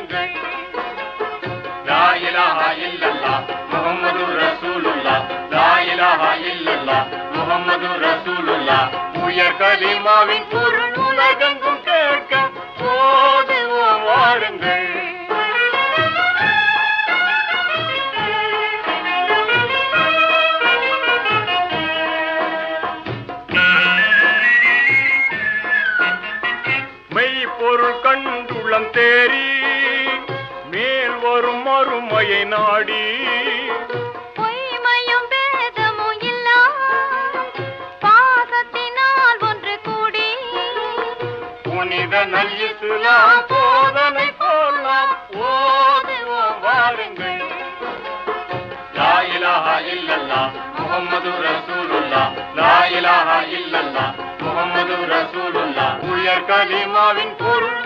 வாழுங்கள். லா இலாஹா இல்லல்லாஹ் முஹம்மதுர் ரசூலுல்லாஹ். லா இலாஹா இல்லல்லாஹ் முஹம்மதுர் ரசூலுல்லாஹ். உயர் கலிமாவின் பொருள் உலகெங்கும் கேட்க ஓதுவோம் வாழுங்கள். மெய்ப்பொருள் கண்டுளம் தேறி மேல் வரும் மறுமையை நாடி பொய்மையும் பேதமும் இல்லா பாசத்தினால் ஒன்று கூடி புனித நல் இஸ்லாம் போதனை போல் நாம் ஓதுவோம் வாருங்கள். லா இலாஹா இல்லல்லாஹ் முஹம்மதுர் ரசூலுல்லாஹ். லா இலாஹா இல்லல்லாஹ் முஹம்மதுர் ரசூலுல்லாஹ். உயர் கலிமாவின் பொருள்